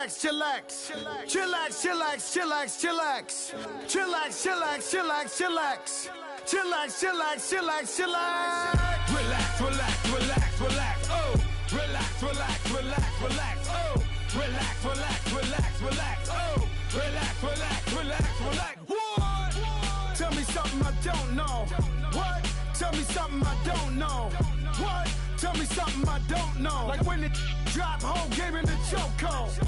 chillax, chillax. Chillax, chillax, chillax, chillax. Chillax, chillax, chillax, chillax. Chillax, chillax, chillax, chillax. Relax, relax, relax, relax. Oh, relax, relax, relax, relax. Oh, relax, relax, relax, relax. Oh, relax, relax, relax, relax. What? Tell me something I don't know. What? Tell me something I don't know. What? Tell me something I don't know. Like when it drop, whole game in the chokehold.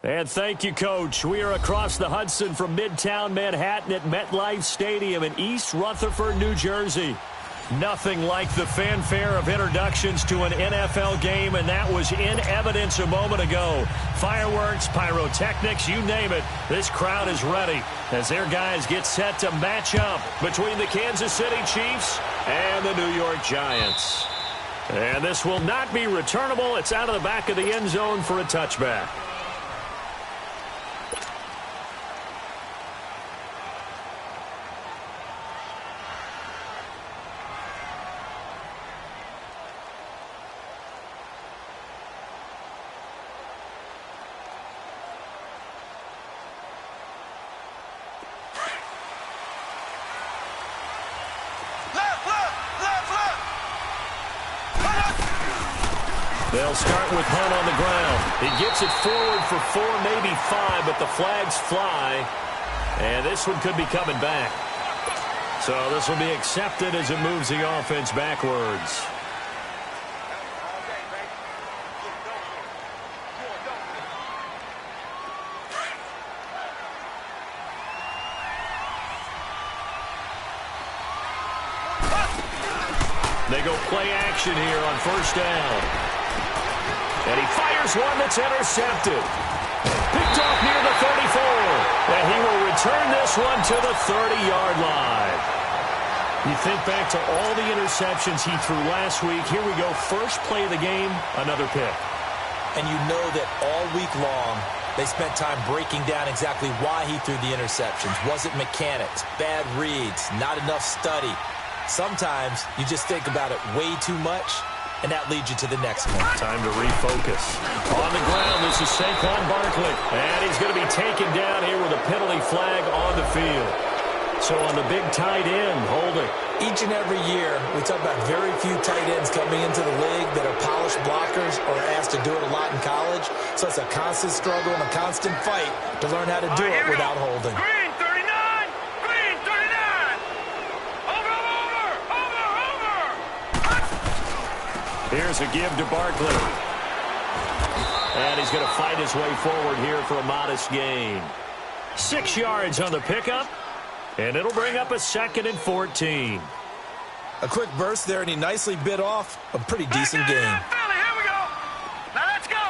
And thank you, Coach. We are across the Hudson from Midtown Manhattan at MetLife Stadium in East Rutherford, New Jersey. Nothing like the fanfare of introductions to an NFL game, and that was in evidence a moment ago. Fireworks, pyrotechnics, you name it. This crowd is ready as their guys get set to match up between the Kansas City Chiefs and the New York Giants. And this will not be returnable. It's out of the back of the end zone for a touchback. They'll start with Hunt on the ground. He gets it forward for 4, maybe 5, but the flags fly. And this one could be coming back. So this will be accepted as it moves the offense backwards. They go play action here on first down. And he fires one that's intercepted. Picked off near the 34. And he will return this one to the 30-yard line. You think back to all the interceptions he threw last week. Here we go. First play of the game, another pick. And you know that all week long, they spent time breaking down exactly why he threw the interceptions. Was it mechanics, bad reads, not enough study? Sometimes you just think about it way too much, and that leads you to the next one. Time to refocus. On the ground, this is Saquon Barkley. And he's going to be taken down here with a penalty flag on the field. So on the big tight end, holding. Each and every year, we talk about very few tight ends coming into the league that are polished blockers or asked to do it a lot in college. So it's a constant struggle and a constant fight to learn how to do it without holding. Green 39! Green 39! Over! Here's a give to Barkley. And he's going to fight his way forward here for a modest gain. 6 yards on the pickup. And it'll bring up a 2nd and 14. A quick burst there, and he nicely bit off a pretty decent game. Here we go. Now let's go.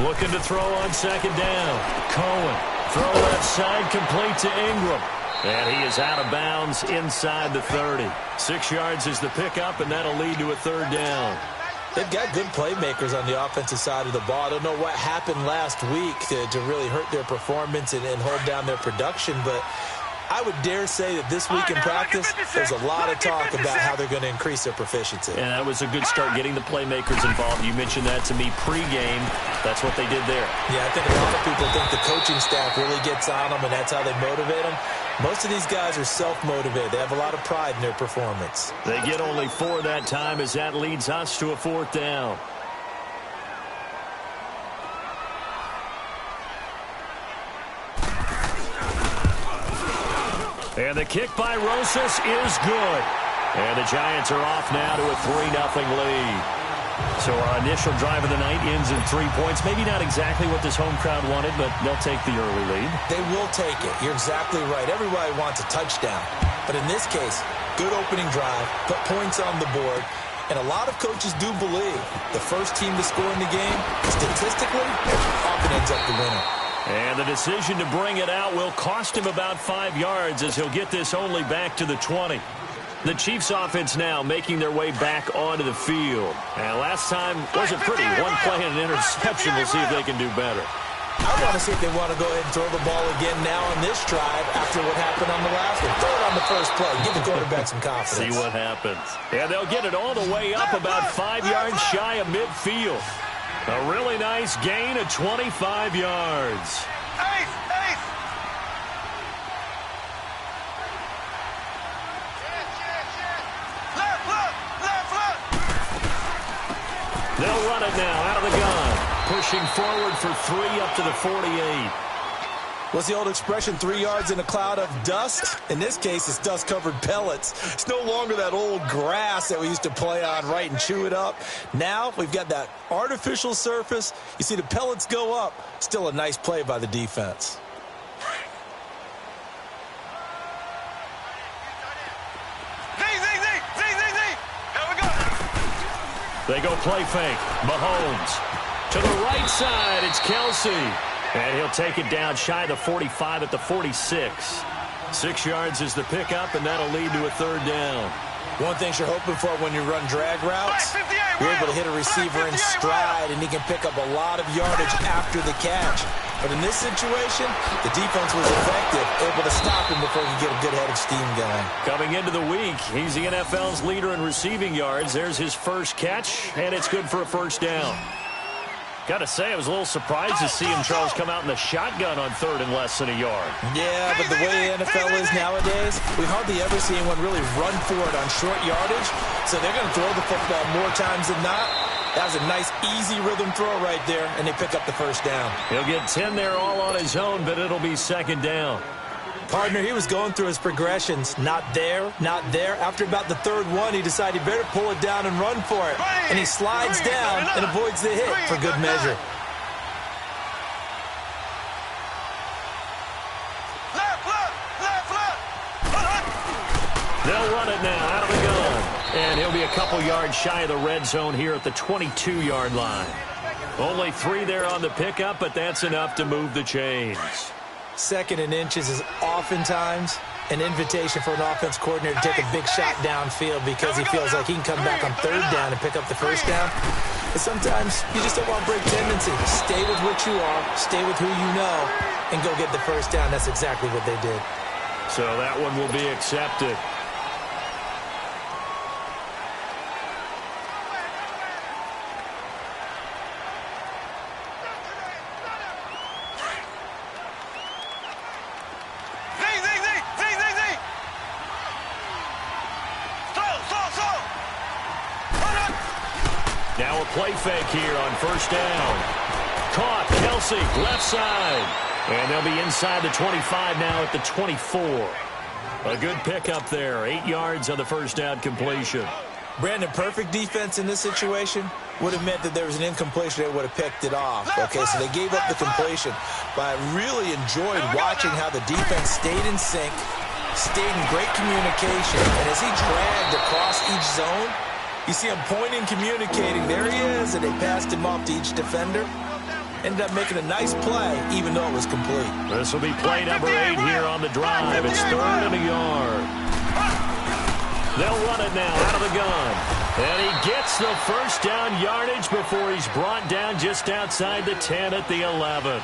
Looking to throw on 2nd down. Cohen. Throw left side, complete to Ingram. And he is out of bounds inside the 30. 6 yards is the pickup, and that'll lead to a 3rd down. They've got good playmakers on the offensive side of the ball. I don't know what happened last week to really hurt their performance and hold down their production, but I would dare say that this week in practice, there's a lot of talk about how they're going to increase their proficiency. And that was a good start, getting the playmakers involved. You mentioned that to me pregame. That's what they did there. Yeah, I think a lot of people think the coaching staff really gets on them, and that's how they motivate them. Most of these guys are self-motivated. They have a lot of pride in their performance. They get only 4 that time as that leads us to a 4th down. And the kick by Rosas is good. And the Giants are off now to a 3-0 lead. So our initial drive of the night ends in 3 points. Maybe not exactly what this home crowd wanted, but they'll take the early lead. They will take it. You're exactly right. Everybody wants a touchdown. But in this case, good opening drive, put points on the board. And a lot of coaches do believe the first team to score in the game, statistically, often ends up the winner. And the decision to bring it out will cost him about 5 yards as he'll get this only back to the 20. The Chiefs offense now making their way back onto the field. And last time wasn't pretty. One play and an interception. We'll see if they can do better. I want to see if they want to go ahead and throw the ball again now on this drive after what happened on the last one. Throw it on the first play. Give the quarterback some confidence. See what happens. Yeah, they'll get it all the way up about 5 yards shy of midfield. A really nice gain of 25 yards. They'll run it now out of the gun. Pushing forward for 3 up to the 48. What's the old expression, 3 yards in a cloud of dust? In this case, it's dust-covered pellets. It's no longer that old grass that we used to play on, right, and chew it up. Now we've got that artificial surface. You see the pellets go up. Still a nice play by the defense. They go play fake. Mahomes. To the right side, it's Kelsey. And he'll take it down shy of the 45 at the 46. 6 yards is the pickup, and that'll lead to a 3rd down. One thing you're hoping for when you run drag routes, you're able to hit a receiver in stride, and he can pick up a lot of yardage after the catch. But in this situation, the defense was effective, able to stop him before he could get a good head of steam going. Coming into the week, he's the NFL's leader in receiving yards. There's his first catch, and it's good for a 1st down. Got to say, I was a little surprised to see him, Charles, come out in the shotgun on 3rd and less than a yard. Yeah, but the way the NFL is nowadays, we hardly ever see anyone really run for it on short yardage. So they're going to throw the football more times than not. That was a nice, easy rhythm throw right there, and they pick up the 1st down. He'll get 10 there all on his own, but it'll be 2nd down. Partner, he was going through his progressions. Not there, not there. After about the 3rd one, he decided he better pull it down and run for it. And he slides down and avoids the hit for good measure. They'll run it now out of the gun. And he'll be a couple yards shy of the red zone here at the 22-yard line. Only 3 there on the pickup, but that's enough to move the chains. 2nd and inches is oftentimes an invitation for an offense coordinator to take a big shot downfield because he feels like he can come back on 3rd down and pick up the 1st down. But sometimes you just don't want to break tendency. Stay with what you are, stay with who you know, and go get the 1st down. That's exactly what they did. So that one will be accepted. Now a play fake here on 1st down. Caught, Kelsey, left side. And they'll be inside the 25 now at the 24. A good pickup there, 8 yards on the 1st down completion. Brandon, perfect defense in this situation would have meant that there was an incompletion. They would have picked it off. Okay, so they gave up the completion. But I really enjoyed watching how the defense stayed in sync, stayed in great communication. And as he dragged across each zone, you see him pointing, communicating. There he is, and they passed him off to each defender. Ended up making a nice play, even though it was complete. This will be play number 8 here on the drive. It's 3rd and a yard. They'll run it now out of the gun. And he gets the 1st down yardage before he's brought down just outside the 10 at the 11.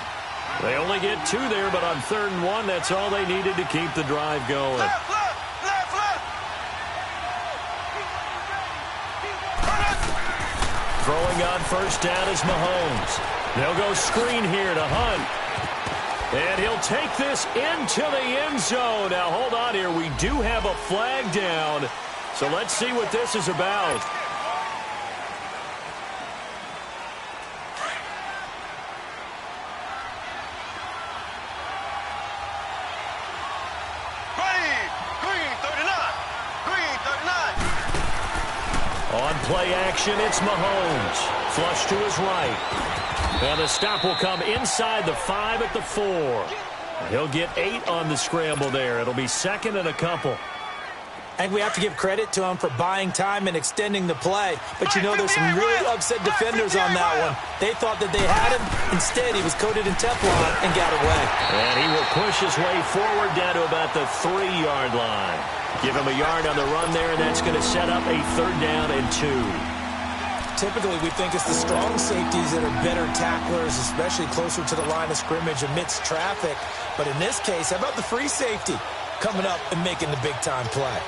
They only get 2 there, but on 3rd and 1, that's all they needed to keep the drive going. Throwing on 1st down is Mahomes. They'll go screen here to Hunt. And he'll take this into the end zone. Now, hold on here. We do have a flag down. So let's see what this is about. On play action, it's Mahomes. Flush to his right. And the stop will come inside the 5 at the 4. He'll get 8 on the scramble there. It'll be 2nd and a couple. I think we have to give credit to him for buying time and extending the play. But, you know, there's some really upset defenders on that one. They thought that they had him. Instead, he was coated in Teflon and got away. And he will push his way forward down to about the 3-yard line. Give him a yard on the run there, and that's going to set up a 3rd down and 2. typically we think it's the strong safeties that are better tacklers, especially closer to the line of scrimmage amidst traffic. But in this case, how about the free safety coming up and making the big-time play?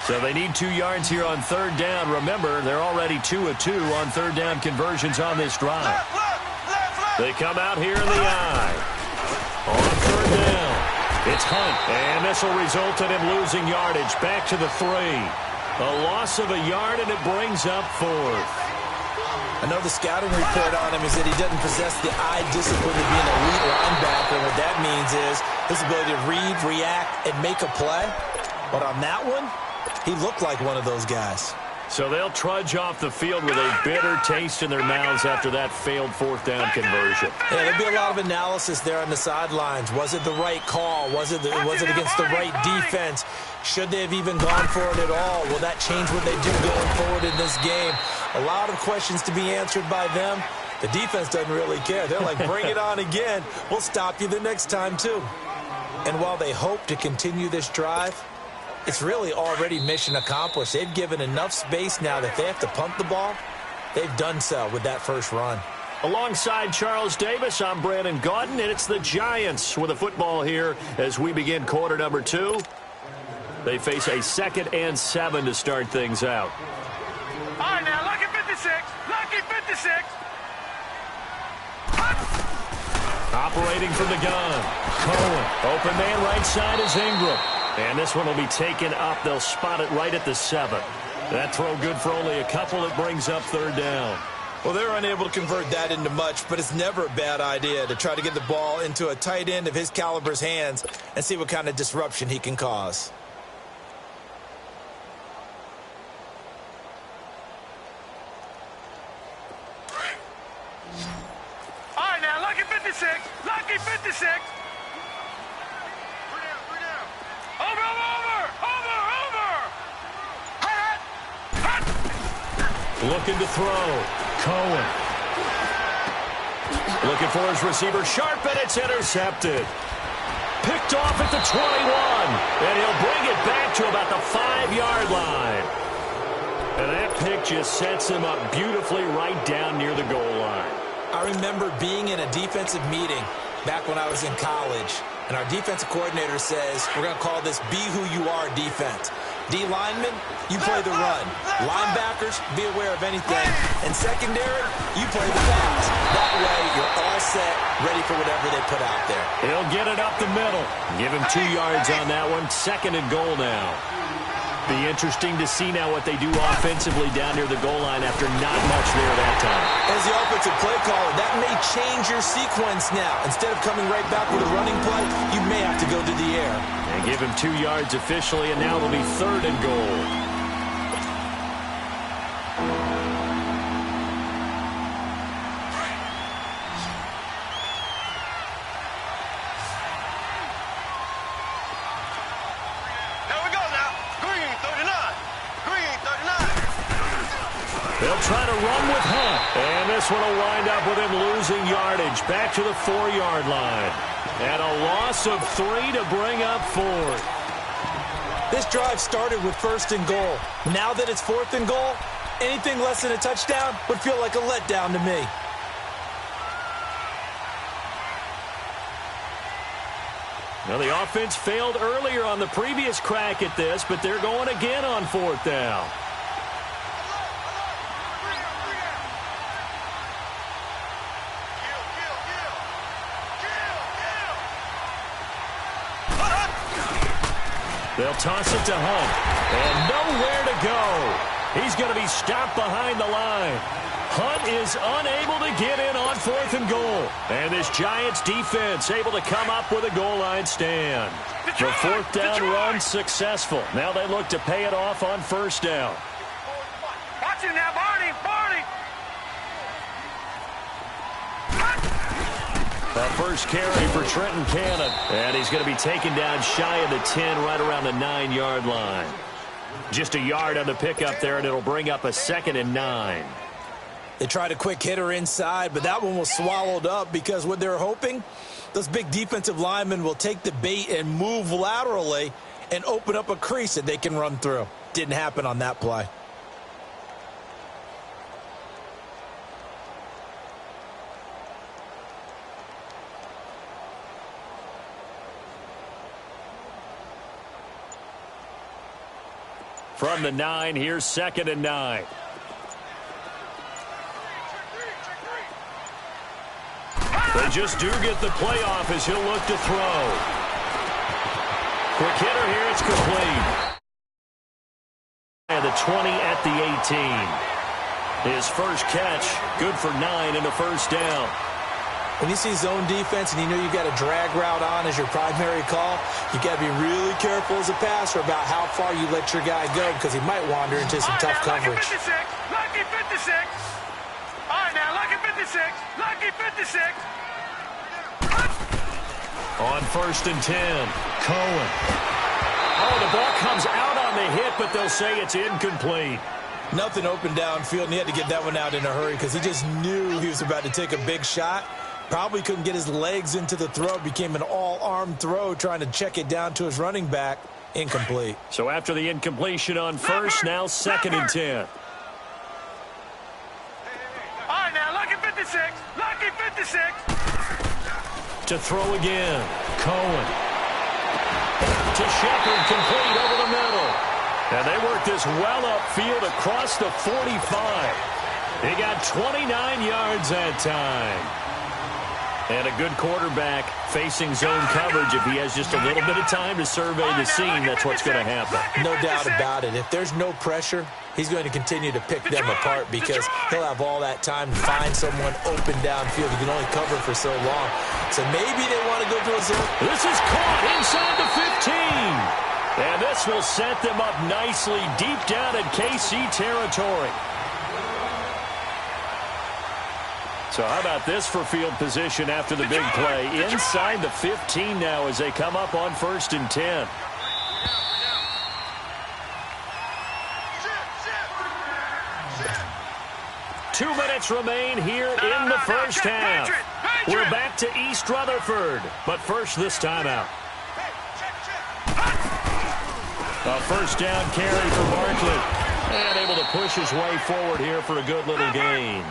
So they need 2 yards here on third down. Remember, they're already 2 of 2 on third down conversions on this drive. They come out here in the eye. On third down, it's Hunt, and this will result in him losing yardage. Back to the 3. A loss of a yard, and it brings up 4th. I know the scouting report on him is that he doesn't possess the eye discipline to be an elite linebacker. What that means is his ability to read, react, and make a play. But on that one, he looked like one of those guys. So they'll trudge off the field with a bitter taste in their mouths after that failed fourth down conversion. Yeah, there'll be a lot of analysis there on the sidelines. Was it the right call? Was it against the right defense? Should they have even gone for it at all? Will that change what they do going forward in this game? A lot of questions to be answered by them. The defense doesn't really care. They're like, bring it on again. We'll stop you the next time, too. And while they hope to continue this drive, it's really already mission accomplished. They've given enough space now that they have to punt the ball. They've done so with that first run. Alongside Charles Davis, I'm Brandon Gaudin, and it's the Giants with the football here as we begin quarter number 2. They face a 2nd and 7 to start things out. All right, now, lucky 56. Lucky 56. Operating from the gun. Cohen. Open man right side is Ingram. And this one will be taken up. They'll spot it right at the 7. That throw good for only a couple. It brings up third down. Well, they're unable to convert that into much, but it's never a bad idea to try to get the ball into a tight end of his caliber's hands and see what kind of disruption he can cause. All right, now, lucky 56. Lucky 56. Looking to throw. Cohen. Looking for his receiver. Sharp, and it's intercepted. Picked off at the 21. And he'll bring it back to about the 5-yard line. And that pick just sets him up beautifully right down near the goal line. I remember being in a defensive meeting back when I was in college, and our defensive coordinator says, we're going to call this Be Who You Are defense. D linemen, you play the run. Linebackers, be aware of anything. And secondary, you play the pass. That way, you're all set, ready for whatever they put out there. He'll get it up the middle. Give him 2 yards on that one. 2nd and goal now. Be interesting to see now what they do offensively down near the goal line after not much there that time. As the offensive play caller, that may change your sequence now. Instead of coming right back with a running play, you may have to go to the air. And give him 2 yards officially, and now it'll be 3rd and goal. They'll try to run with Hunt. And this one will wind up with him losing yardage. Back to the 4-yard line. And a loss of 3 to bring up 4th. This drive started with 1st and goal. Now that it's 4th and goal, anything less than a touchdown would feel like a letdown to me. Now, the offense failed earlier on the previous crack at this, but they're going again on 4th down. They'll toss it to Hunt. And nowhere to go. He's going to be stopped behind the line. Hunt is unable to get in on 4th and goal. And this Giants defense able to come up with a goal line stand. The 4th down run successful. Now they look to pay it off on 1st down. Watch it now, Barney. Barney. That first carry for Trenton Cannon. And he's going to be taken down shy of the 10, right around the 9-yard line. Just a yard on the pickup there, and it'll bring up a 2nd and 9. They tried a quick hitter inside, but that one was swallowed up because what they're hoping, those big defensive linemen will take the bait and move laterally and open up a crease that they can run through. Didn't happen on that play. From the 9, here's 2nd and 9. They just do get the playoff as he'll look to throw. Quick hitter here, it's complete. And the 20 at the 18. His first catch, good for 9 and a first down. When you see zone defense and you know you've got a drag route on as your primary call, you got to be really careful as a passer about how far you let your guy go because he might wander into some tough coverage. Lucky 56. All right, now, lucky 56. Lucky 56. On 1st and 10, Cohen. Oh, the ball comes out on the hit, but they'll say it's incomplete. Nothing open downfield, and he had to get that one out in a hurry because he just knew he was about to take a big shot. Probably couldn't get his legs into the throw. Became an all-arm throw trying to check it down to his running back. Incomplete. So after the incompletion on 1st, now 2nd and 10. All right, now, lucky 56. Lucky 56. To throw again, Cohen. To Shepard, complete over the middle. And they work this well upfield across the 45. He got 29 yards that time. And a good quarterback facing zone coverage. If he has just a little bit of time to survey the scene, that's what's going to happen. No doubt about it. If there's no pressure, he's going to continue to pick them apart because he'll have all that time to find someone open downfield. He can only cover for so long. So maybe they want to go to a zone. This is caught inside the 15. And this will set them up nicely deep down in KC territory. So how about this for field position after the big play? Inside the 15 now as they come up on 1st and 10. Two minutes remain here in the first half. We're back to East Rutherford, but first this timeout. A first down carry for Barkley. And able to push his way forward here for a good little gain.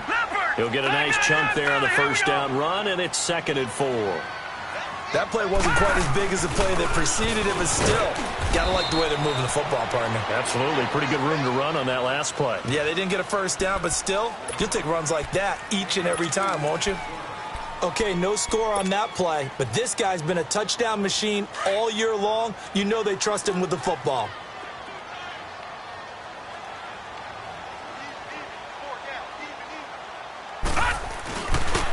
He'll get a nice chunk there on the first down run, and it's 2nd and 4. That play wasn't quite as big as the play that preceded it, but still, got to like the way they're moving the football, partner. Absolutely. Pretty good room to run on that last play. Yeah, they didn't get a first down, but still, you'll take runs like that each and every time, won't you? Okay, no score on that play, but this guy's been a touchdown machine all year long. You know they trust him with the football.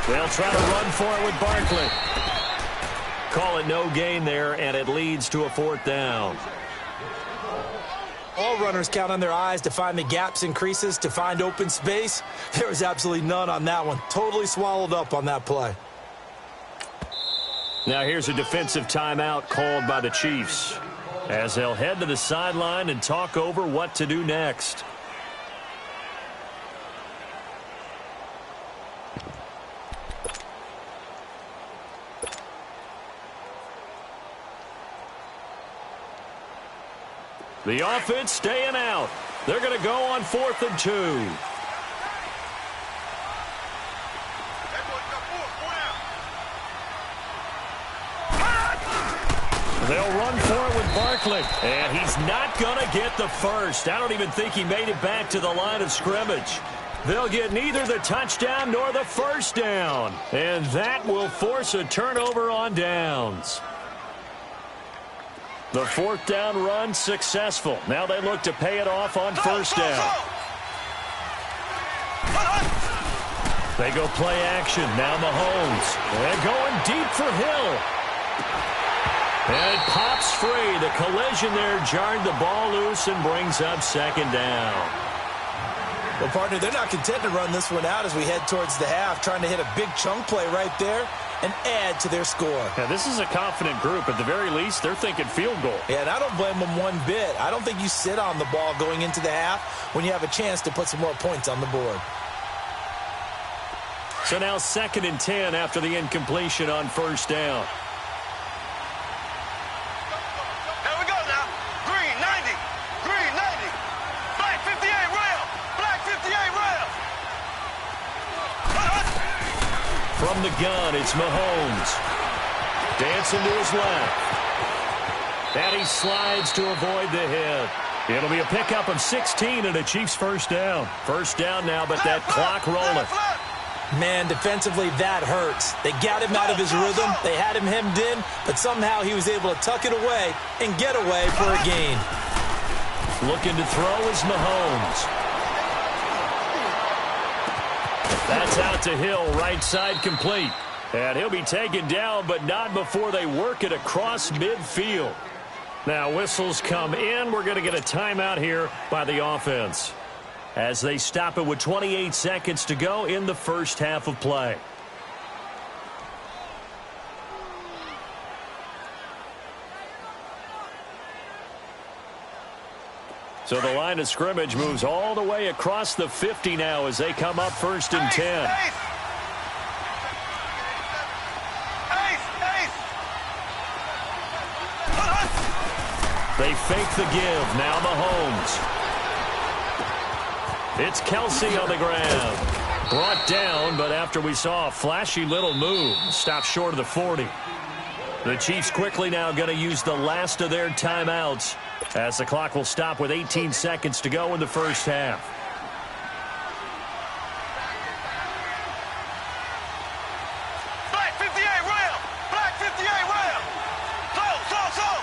They'll try to run for it with Barkley. Call it no gain there, and it leads to a 4th down. All runners count on their eyes to find the gaps and creases, to find open space. There was absolutely none on that one. Totally swallowed up on that play. Now here's a defensive timeout called by the Chiefs as they'll head to the sideline and talk over what to do next. The offense staying out. They're going to go on 4th and 2. They'll run for it with Barkley. And he's not going to get the first. I don't even think he made it back to the line of scrimmage. They'll get neither the touchdown nor the first down. And that will force a turnover on downs. The 4th down run successful. Now they look to pay it off on first down. They go play action. Now Mahomes. And going deep for Hill. And it pops free. The collision there jarred the ball loose and brings up 2nd down. Well, partner, they're not content to run this one out as we head towards the half, trying to hit a big chunk play right there and add to their score. Now, this is a confident group. At the very least, they're thinking field goal. Yeah, and I don't blame them one bit. I don't think you sit on the ball going into the half when you have a chance to put some more points on the board. So now 2nd and 10 after the incompletion on first down. Here we go now. From the gun, it's Mahomes. Dancing to his left. And he slides to avoid the hit. It'll be a pickup of 16 and a Chiefs first down. First down now, but that clock rolling. Man, defensively, that hurts. They got him out of his rhythm. They had him hemmed in, but somehow he was able to tuck it away and get away for a gain. Looking to throw is Mahomes. That's out to Hill, right side complete. And he'll be taken down, but not before they work it across midfield. Now, whistles come in. We're going to get a timeout here by the offense as they stop it with 28 seconds to go in the first half of play. So the line of scrimmage moves all the way across the 50 now as they come up first and 10. They fake the give. Now Mahomes. It's Kelsey on the ground. Brought down, but after we saw a flashy little move, stopped short of the 40. The Chiefs quickly now going to use the last of their timeouts as the clock will stop with 18 seconds to go in the first half. Black 58, rail! Black 58, rail! Slow!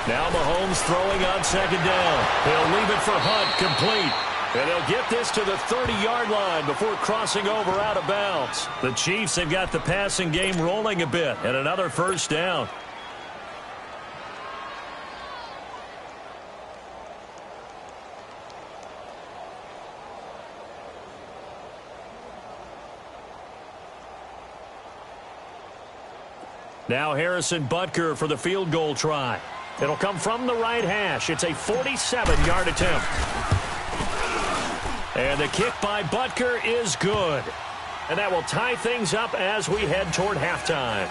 Now Mahomes throwing on second down. He'll leave it for Hunt, complete. And they'll get this to the 30-yard line before crossing over out of bounds. The Chiefs have got the passing game rolling a bit, and another first down. Now Harrison Butker for the field goal try. It'll come from the right hash. It's a 47-yard attempt. And the kick by Butker is good. And that will tie things up as we head toward halftime.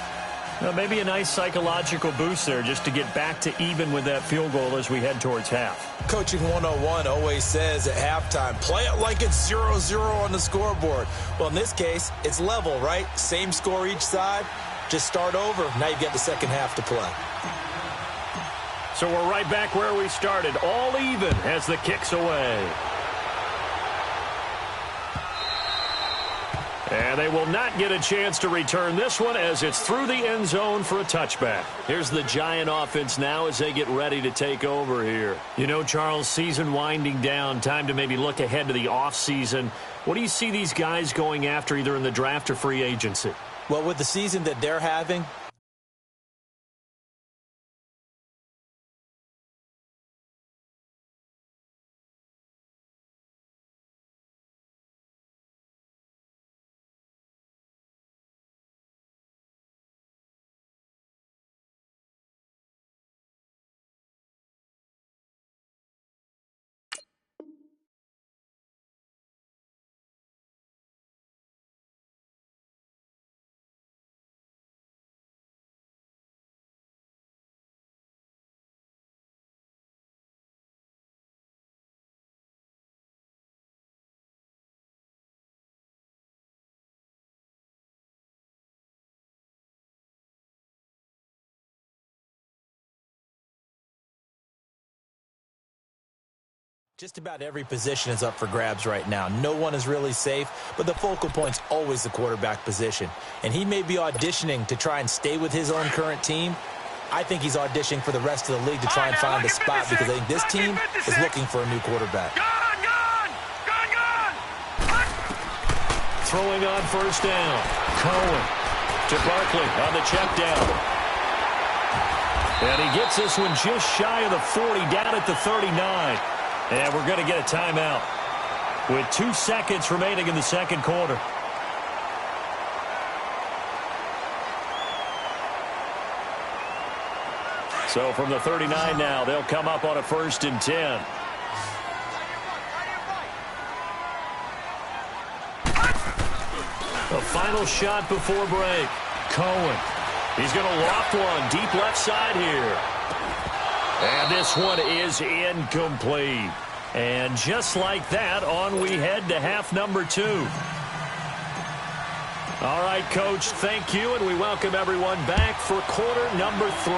Now, maybe a nice psychological boost there just to get back to even with that field goal as we head towards half. Coaching 101 always says at halftime, play it like it's 0-0 on the scoreboard. Well, in this case, it's level, right? Same score each side. Just start over. Now you get the second half to play. So we're right back where we started. All even as the kick's away. And they will not get a chance to return this one as it's through the end zone for a touchback. Here's the Giant offense now as they get ready to take over here. You know, Charles, season winding down, time to maybe look ahead to the offseason. What do you see these guys going after either in the draft or free agency? Well, with the season that they're having, just about every position is up for grabs right now. No one is really safe, but the focal point's always the quarterback position. And he may be auditioning to try and stay with his own current team. I think he's auditioning for the rest of the league to try and find a spot because I think this team is looking for a new quarterback. Gone! Throwing on first down. Cohen to Barkley on the check down. And he gets this one just shy of the 40, down at the 39. And we're going to get a timeout with 2 seconds remaining in the second quarter. So from the 39 now, they'll come up on a 1st and 10. The final shot before break. Cohen. He's going to loft one deep left side here. And this one is incomplete. And just like that, on we head to half number 2. All right, Coach, thank you, and we welcome everyone back for quarter number 3.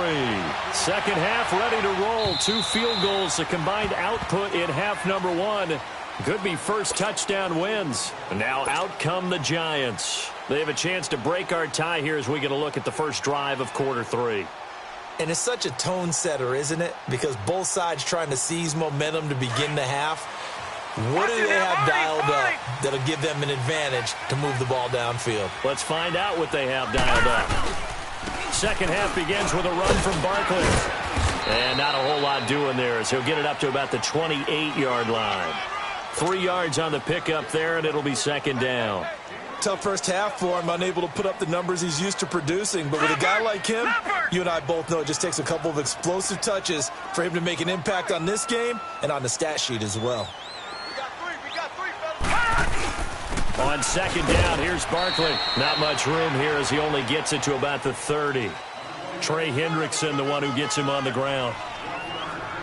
Second half ready to roll. 2 field goals, the combined output in half number 1. Could be first touchdown wins. Now out come the Giants. They have a chance to break our tie here as we get a look at the first drive of quarter 3. And it's such a tone setter, isn't it? Because both sides trying to seize momentum to begin the half. What do they have dialed up that'll give them an advantage to move the ball downfield? Let's find out what they have dialed up. Second half begins with a run from Barkley. And not a whole lot doing there as he'll get it up to about the 28-yard line. 3 yards on the pickup there, and it'll be second down. Tough first half for him, unable to put up the numbers he's used to producing. But with a guy like him, you and I both know it just takes a couple of explosive touches for him to make an impact on this game and on the stat sheet as well. We got three, fellas. On second down, here's Barkley. Not much room here as he only gets it to about the 30. Trey Hendrickson, the one who gets him on the ground.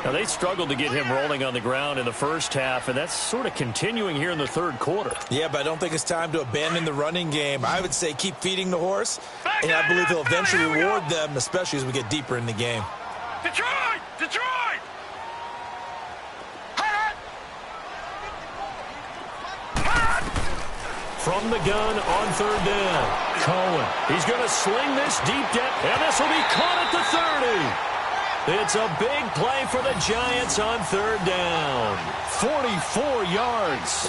Now, they struggled to get him rolling on the ground in the first half, and that's sort of continuing here in the third quarter. Yeah, but I don't think it's time to abandon the running game. I would say keep feeding the horse, and I believe he'll eventually reward them, especially as we get deeper in the game. Detroit! Detroit! From the gun on third down, Cohen. He's going to sling this deep down, and this will be caught at the 30. It's a big play for the Giants on third down. 44 yards.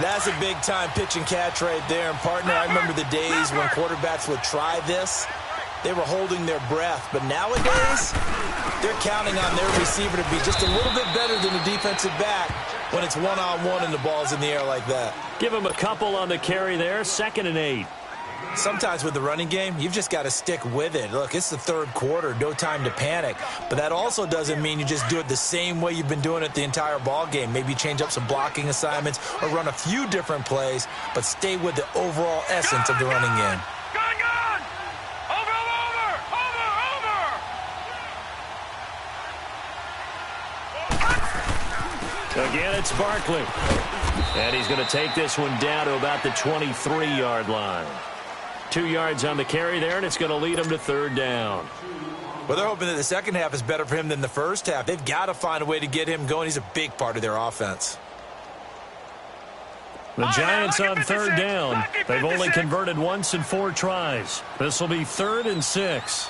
That's a big-time pitch and catch right there. And, partner, I remember the days when quarterbacks would try this. They were holding their breath. But nowadays, they're counting on their receiver to be just a little bit better than the defensive back when it's one-on-one and the ball's in the air like that. Give him a couple on the carry there. 2nd and 8. Sometimes with the running game, you've just got to stick with it. Look, it's the third quarter, no time to panic. But that also doesn't mean you just do it the same way you've been doing it the entire ball game. Maybe change up some blocking assignments or run a few different plays, but stay with the overall essence of the running game. Gone! Over! Again, it's Barkley. And he's going to take this one down to about the 23-yard line. 2 yards on the carry there, and it's going to lead him to third down. Well, they're hoping that the second half is better for him than the first half. They've got to find a way to get him going. He's a big part of their offense. The Giants on third down. They've only converted once in 4 tries. This will be 3rd and 6.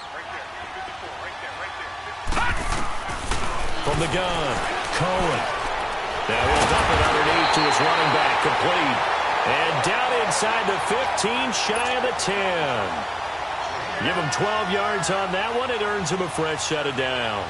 From the gun, Cohen. Now he'll dump it underneath to his running back, complete. And down inside the 15, shy of the 10. Give him 12 yards on that one. It earns him a fresh set of downs.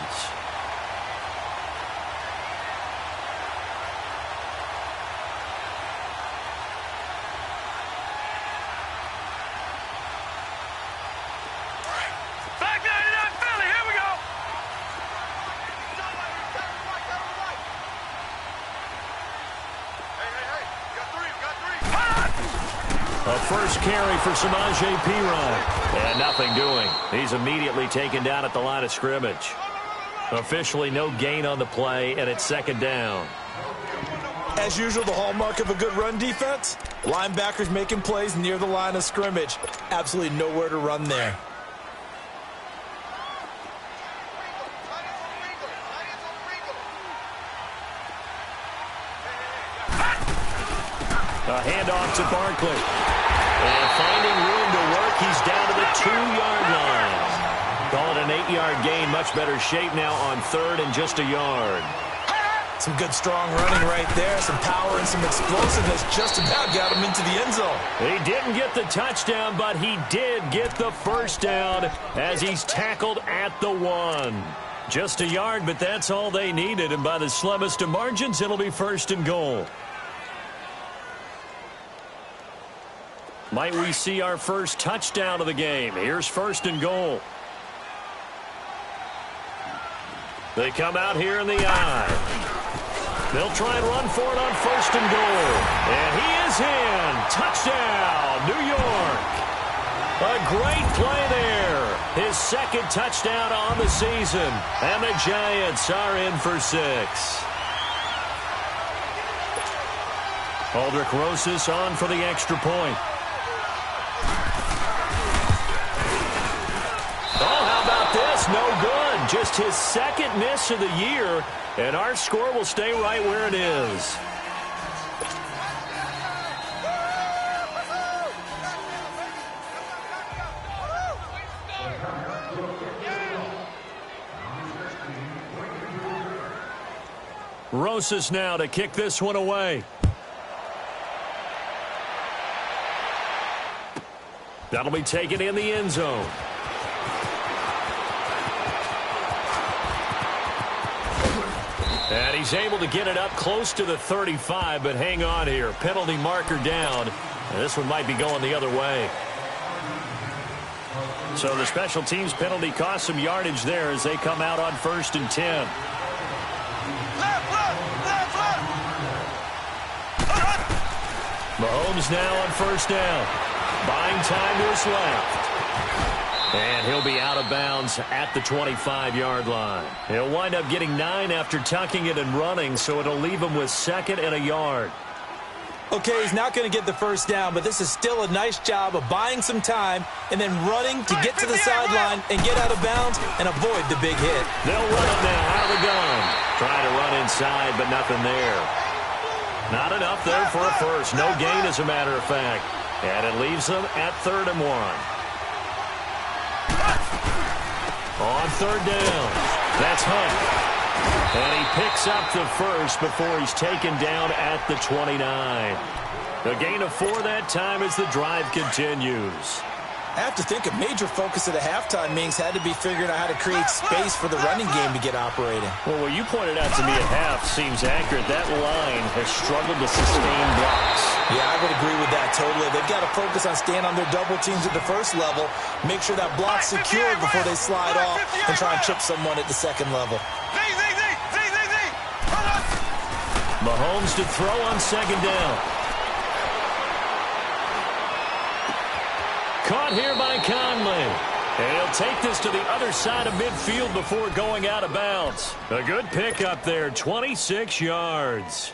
A first carry for Samaje Perine. And nothing doing. He's immediately taken down at the line of scrimmage. Officially no gain on the play, and it's second down. As usual, the hallmark of a good run defense, linebackers making plays near the line of scrimmage. Absolutely nowhere to run there. A handoff to Barkley. And finding room to work, he's down to the 2-yard line. Call it an 8-yard gain. Much better shape now on 3rd and just a yard. Some good, strong running right there. Some power and some explosiveness. Just about got him into the end zone. He didn't get the touchdown, but he did get the first down as he's tackled at the 1. Just a yard, but that's all they needed. And by the slimmest of margins, it'll be 1st and goal. Might we see our first touchdown of the game? Here's 1st and goal. They come out here in the eye. They'll try and run for it on 1st and goal. And he is in. Touchdown, New York. A great play there. His 2nd touchdown on the season. And the Giants are in for 6. Aldrich Rosas on for the extra point. Oh, how about this? No good. Just his second miss of the year, and our score will stay right where it is. Rosas now to kick this one away. That'll be taken in the end zone. And he's able to get it up close to the 35, but hang on here. Penalty marker down. And this one might be going the other way. So the special teams penalty cost some yardage there as they come out on 1st and 10. Mahomes now on 1st down. Buying time to his left. And he'll be out of bounds at the 25-yard line. He'll wind up getting 9 after tucking it and running, so it'll leave him with 2nd and a yard. Okay, he's not going to get the 1st down, but this is still a nice job of buying some time and then running to get to the sideline and get out of bounds and avoid the big hit. They'll run it now out of the gun. Trying to run inside, but nothing there. Not enough there for a first. No gain, as a matter of fact. And it leaves them at 3rd and 1. On 3rd down, that's Hunt. And he picks up the first before he's taken down at the 29. A gain of 4 that time as the drive continues. I have to think a major focus of the halftime meetings had to be figuring out how to create space for the running game to get operating. Well, what you pointed out to me at half seems accurate. That line has struggled to sustain blocks. Yeah, I would agree with that totally. They've got to focus on staying on their double teams at the first level, make sure that block's secured before they slide off and try and chip someone at the second level. Mahomes to throw on 2nd down. Caught here by Conley. And he'll take this to the other side of midfield before going out of bounds. A good pickup there, 26 yards.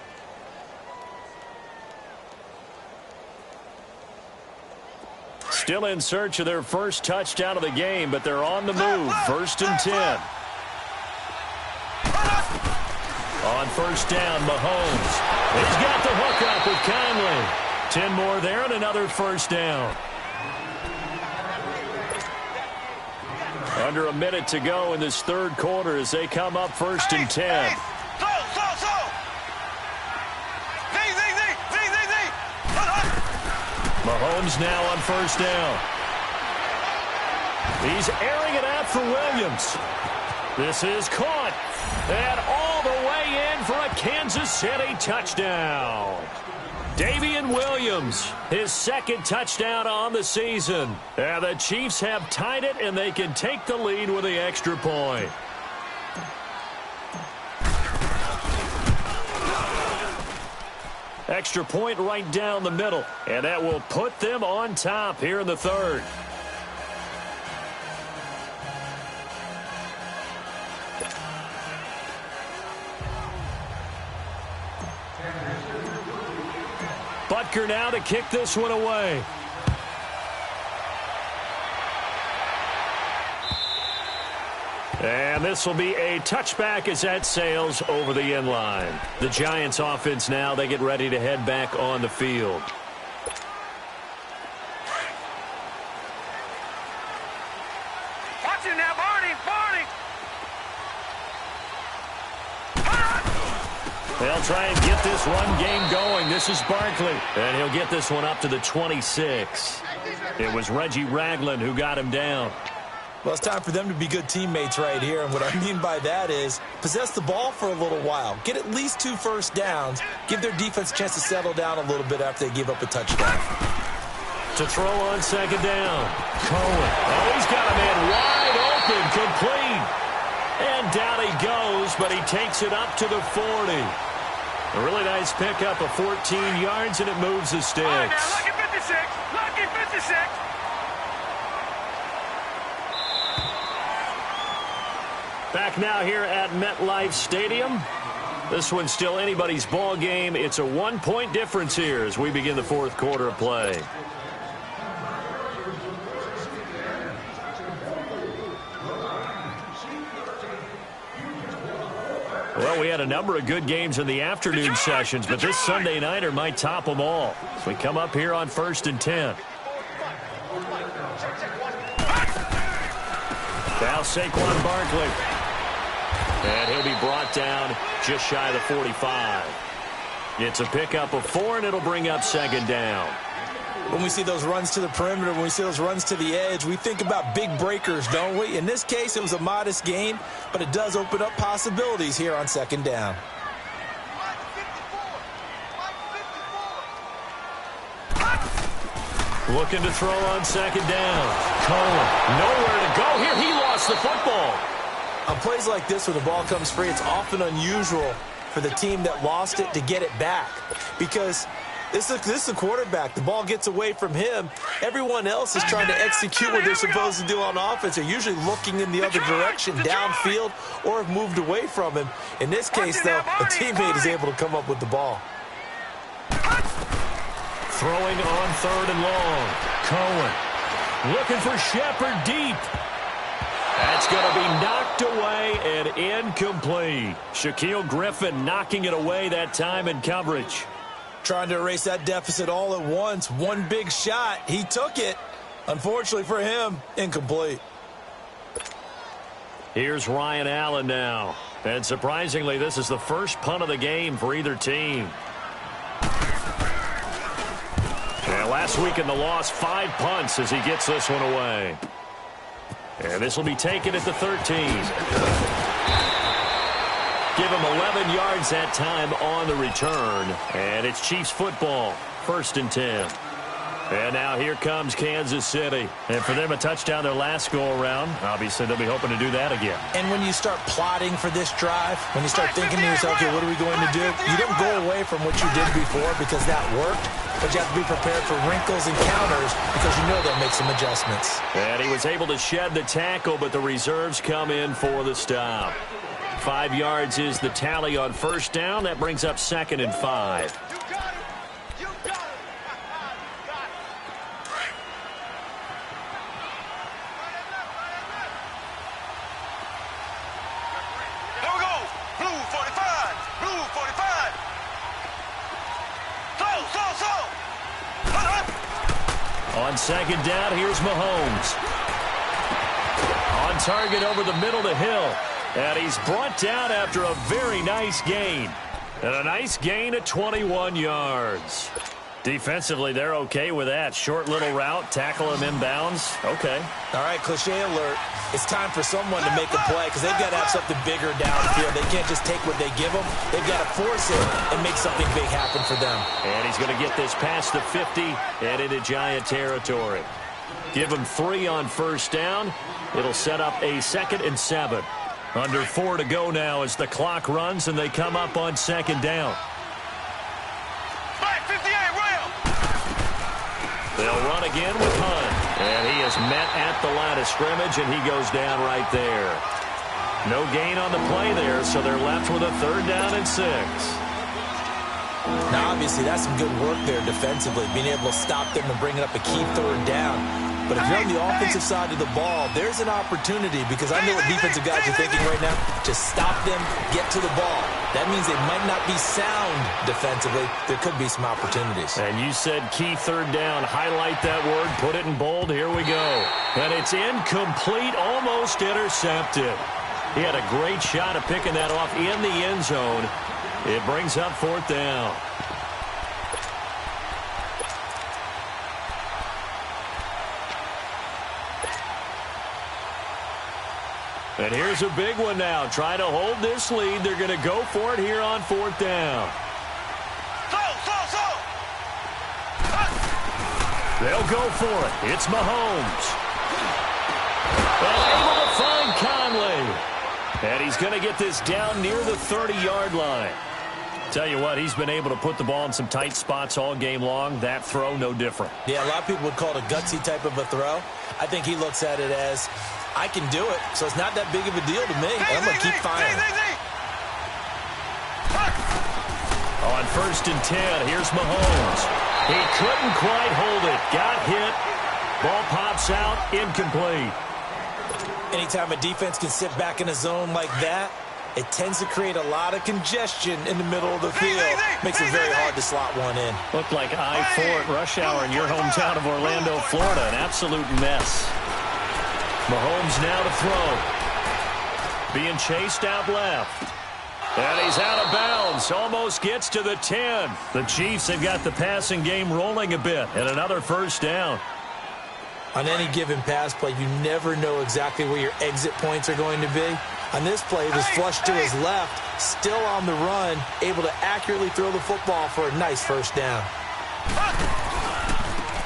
Still in search of their first touchdown of the game, but they're on the move. 1st and 10. On 1st down, Mahomes. He's got the hook up with Conley. 10 more there and another 1st down. Under a minute to go in this 3rd quarter as they come up 1st and 10. Mahomes now on 1st down. He's airing it out for Williams. This is caught. And all the way in for a Kansas City touchdown. Davian Williams, his 2nd touchdown on the season. And the Chiefs have tied it, and they can take the lead with the extra point. Extra point right down the middle, and that will put them on top here in the 3rd. Butker now to kick this one away. And this will be a touchback as that sails over the end line. The Giants offense now, they get ready to head back on the field. Watch it now, Barney. They'll try and get this run game going. This is Barkley. And he'll get this one up to the 26. It was Reggie Ragland who got him down. Well, it's time for them to be good teammates right here. And what I mean by that is possess the ball for a little while. Get at least 2 1st downs. Give their defense a chance to settle down a little bit after they give up a touchdown. To throw on 2nd down. Cohen. Oh, he's got a man wide open, complete. And down he goes, but he takes it up to the 40. A really nice pickup of 14 yards, and it moves the sticks. All right, now, lucky 56. Lucky 56. Back now here at MetLife Stadium. This one's still anybody's ball game. It's a 1-point difference here as we begin the fourth quarter of play. Well, we had a number of good games in the afternoon sessions, but this Sunday nighter might top them all. So we come up here on 1st and 10. Now Saquon Barkley. And he'll be brought down just shy of the 45. It's a pickup of 4, and it'll bring up 2nd down. When we see those runs to the perimeter, when we see those runs to the edge, we think about big breakers, don't we? In this case, it was a modest gain, but it does open up possibilities here on 2nd down. Looking to throw on 2nd down. Cohen, nowhere to go here. He lost the football. On plays like this where the ball comes free, it's often unusual for the team that lost it to get it back. Because this is a quarterback. The ball gets away from him. Everyone else is trying to execute what they're supposed to do on offense. They're usually looking in the other direction, downfield, or have moved away from him. In this case, though, a teammate is able to come up with the ball. Throwing on 3rd and long. Cohen looking for Shepard deep. That's going to be knocked away and incomplete. Shaquille Griffin knocking it away that time in coverage. Trying to erase that deficit all at once. One big shot. He took it. Unfortunately for him, incomplete. Here's Ryan Allen now. And surprisingly, this is the first punt of the game for either team. And last week in the loss, 5 punts as he gets this one away. And this will be taken at the 13. Give him 11 yards that time on the return. And it's Chiefs football, 1st and 10. And now here comes Kansas City. And for them, a touchdown their last go-around. Obviously, they'll be hoping to do that again. And when you start plotting for this drive, when you start thinking to yourself, okay, what are we going to do? You don't go away from what you did before because that worked. But you have to be prepared for wrinkles and counters because you know they'll make some adjustments. And he was able to shed the tackle, but the reserves come in for the stop. 5 yards is the tally on 1st down. That brings up 2nd and 5. On 2nd down, here's Mahomes. On target over the middle to Hill. And he's brought down after a very nice gain. And a nice gain at 21 yards. Defensively, they're okay with that. Short little route, tackle him inbounds. Okay. All right, cliche alert. It's time for someone to make a play because they've got to have something bigger downfield. They can't just take what they give them. They've got to force it and make something big happen for them. And he's going to get this past the 50 and into Giant territory. Give him 3 on 1st down. It'll set up a 2nd and 7. Under 4 to go now as the clock runs and they come up on 2nd down. They'll run again with Hunt. And he is met at the line of scrimmage, and he goes down right there. No gain on the play there, so they're left with a 3rd down and 6. Now, obviously, that's some good work there defensively, being able to stop them and bring up a key 3rd down. But if you're on the offensive side of the ball, there's an opportunity because I know what defensive guys are thinking right now. To stop them, get to the ball. That means they might not be sound defensively. There could be some opportunities. And you said key 3rd down. Highlight that word. Put it in bold. Here we go. And it's incomplete, almost intercepted. He had a great shot at picking that off in the end zone. It brings up 4th down. And here's a big one now. Trying to hold this lead. They're going to go for it here on 4th down. They'll go for it. It's Mahomes. And able to find Conley. And he's going to get this down near the 30-yard line. Tell you what, he's been able to put the ball in some tight spots all game long. That throw, no different. Yeah, a lot of people would call it a gutsy type of a throw. I think he looks at it as, I can do it, so it's not that big of a deal to me. And I'm going to keep firing. On 1st and 10, here's Mahomes. He couldn't quite hold it. Got hit. Ball pops out, incomplete. Anytime a defense can sit back in a zone like that, it tends to create a lot of congestion in the middle of the field. Makes it very hard to slot one in. Looked like I-4 at rush hour in your hometown of Orlando, Florida. An absolute mess. Mahomes now to throw. Being chased out left. And he's out of bounds. Almost gets to the 10. The Chiefs have got the passing game rolling a bit. And another first down. On any given pass play, you never know exactly where your exit points are going to be. On this play, it was flushed to his left, still on the run, able to accurately throw the football for a nice first down.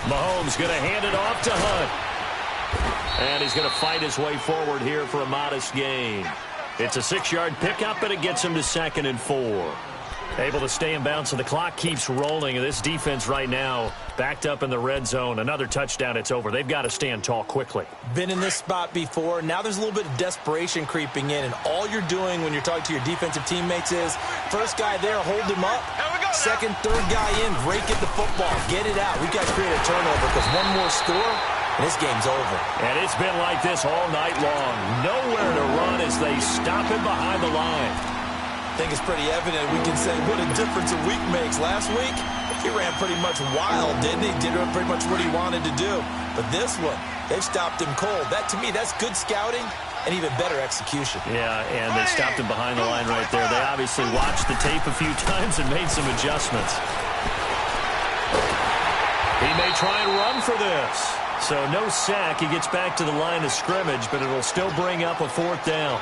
Mahomes going to hand it off to Hunt. And he's going to fight his way forward here for a modest gain. It's a 6-yard pickup, and it gets him to 2nd and 4. Able to stay in bounds, so the clock keeps rolling. This defense right now backed up in the red zone. Another touchdown, it's over. They've got to stand tall quickly. Been in this spot before. Now there's a little bit of desperation creeping in, and all you're doing when you're talking to your defensive teammates is first guy there, hold him up. Second, third guy in, break it the football. Get it out. We've got to create a turnover because one more score, and this game's over. And it's been like this all night long. Nowhere to run as they stop him behind the line. I think it's pretty evident. We can say what a difference a week makes. Last week, he ran pretty much wild, didn't he? Did pretty much what he wanted to do. But this one, they've stopped him cold. That, to me, that's good scouting and even better execution. Yeah, and they stopped him behind the line right there. They obviously watched the tape a few times and made some adjustments. He may try and run for this. So no sack. He gets back to the line of scrimmage, but it'll still bring up a 4th down.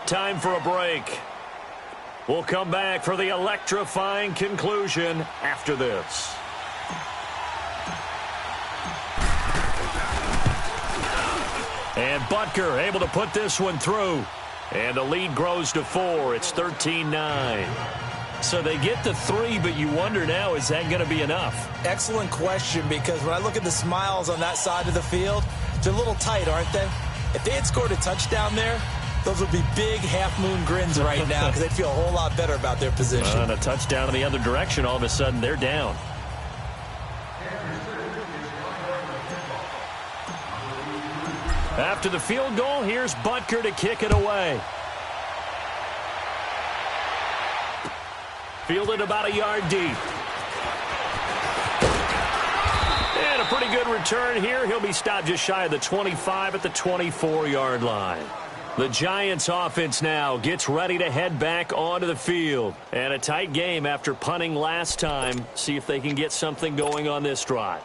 Time for a break. We'll come back for the electrifying conclusion after this. And Butker able to put this one through. And the lead grows to 4. It's 13-9. So they get to 3, but you wonder now, is that going to be enough? Excellent question, because when I look at the smiles on that side of the field, they're a little tight, aren't they? If they had scored a touchdown there, those would be big half-moon grins right now because they'd feel a whole lot better about their position. And a touchdown in the other direction, all of a sudden they're down. After the field goal, here's Butker to kick it away. Fielded about a yard deep. And a pretty good return here. He'll be stopped just shy of the 25 at the 24-yard line. The Giants offense now gets ready to head back onto the field. And a tight game after punting last time. See if they can get something going on this drive.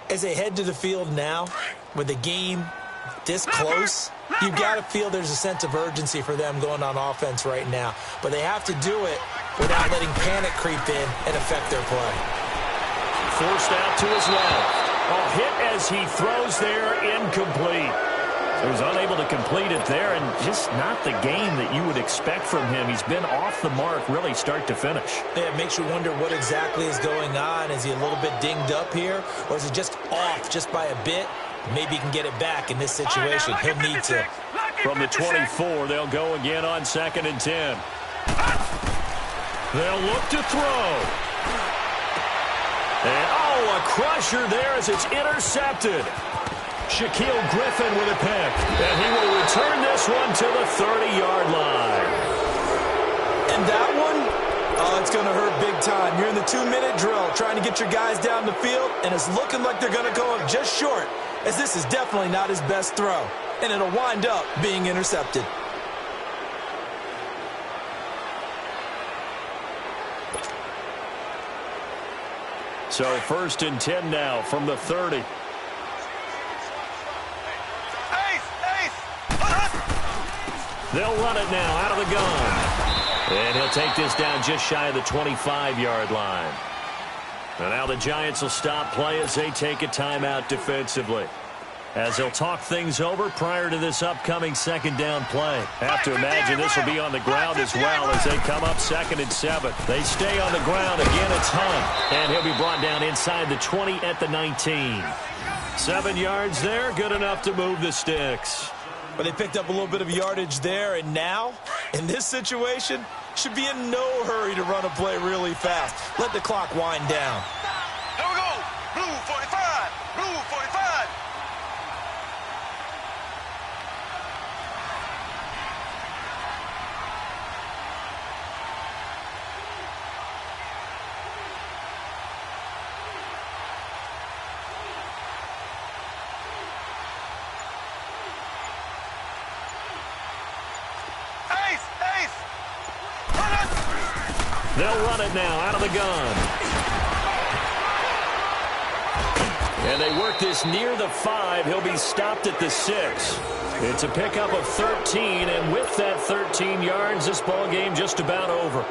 As they head to the field now, with the game this close, you've got to feel there's a sense of urgency for them going on offense right now. But they have to do it without letting panic creep in and affect their play. Forced out to his left. A hit as he throws there, incomplete. He was unable to complete it there, and just not the game that you would expect from him. He's been off the mark, really, start to finish. Yeah, it makes you wonder what exactly is going on. Is he a little bit dinged up here, or is it just off just by a bit? Maybe he can get it back in this situation. He'll need to. From the 24, they'll go again on 2nd and 10. They'll look to throw. And, a crusher there as it's intercepted. Shaquille Griffin with a pick. And he will return this one to the 30-yard line. And that one, it's going to hurt big time. You're in the 2-minute drill trying to get your guys down the field, and it's looking like they're going to go up just short, as this is definitely not his best throw. And it'll wind up being intercepted. So 1st and 10 now from the 30. They'll run it now out of the gun. And he'll take this down just shy of the 25-yard line. And now the Giants will stop play as they take a timeout defensively. As they'll talk things over prior to this upcoming 2nd down play. Have to imagine this will be on the ground as well as they come up 2nd and 7. They stay on the ground. Again, it's Hunt. And he'll be brought down inside the 20 at the 19. 7 yards there, good enough to move the sticks. But they picked up a little bit of yardage there, and now, in this situation, should be in no hurry to run a play really fast. Let the clock wind down. Here we go. Blue 45. Blue 45. They'll run it now out of the gun. And they work this near the 5. He'll be stopped at the 6. It's a pickup of 13, and with that 13 yards, this ball game just about over.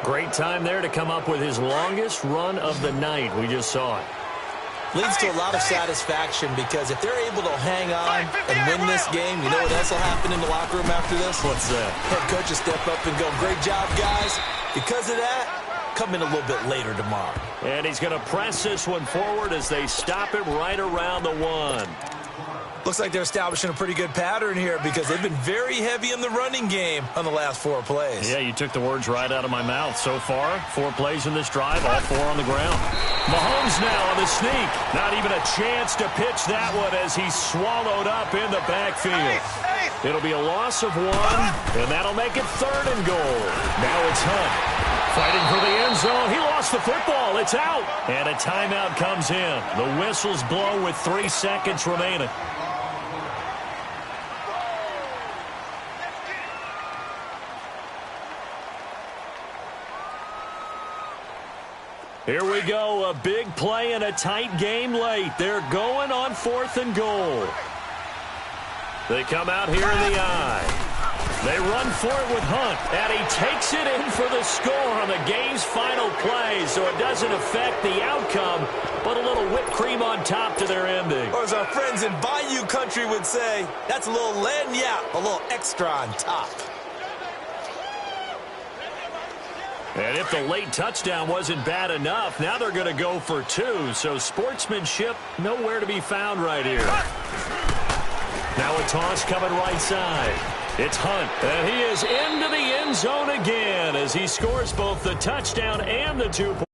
Great time there to come up with his longest run of the night. We just saw it. Leads to a lot of satisfaction because if they're able to hang on and win this game, you know what else will happen in the locker room after this? What's that? Head coach will step up and go, great job, guys. Because of that, come in a little bit later tomorrow. And he's going to press this one forward as they stop him right around the 1. Looks like they're establishing a pretty good pattern here because they've been very heavy in the running game on the last 4 plays. Yeah, you took the words right out of my mouth. So far, 4 plays in this drive, all 4 on the ground. Mahomes now on the sneak. Not even a chance to pitch that one as he's swallowed up in the backfield. It'll be a loss of 1, and that'll make it 3rd and goal. Now it's Hunt. Fighting for the end zone. He lost the football. It's out. And a timeout comes in. The whistles blow with 3 seconds remaining. Here we go, a big play and a tight game late. They're going on 4th and goal. They come out here in the eye. They run for it with Hunt, and he takes it in for the score on the game's final play, so it doesn't affect the outcome, but a little whipped cream on top to their ending. Or as our friends in Bayou Country would say, that's a little lagniappe, a little extra on top. And if the late touchdown wasn't bad enough, now they're going to go for 2. So sportsmanship nowhere to be found right here. Now a toss coming right side. It's Hunt, and he is into the end zone again as he scores both the touchdown and the 2 points.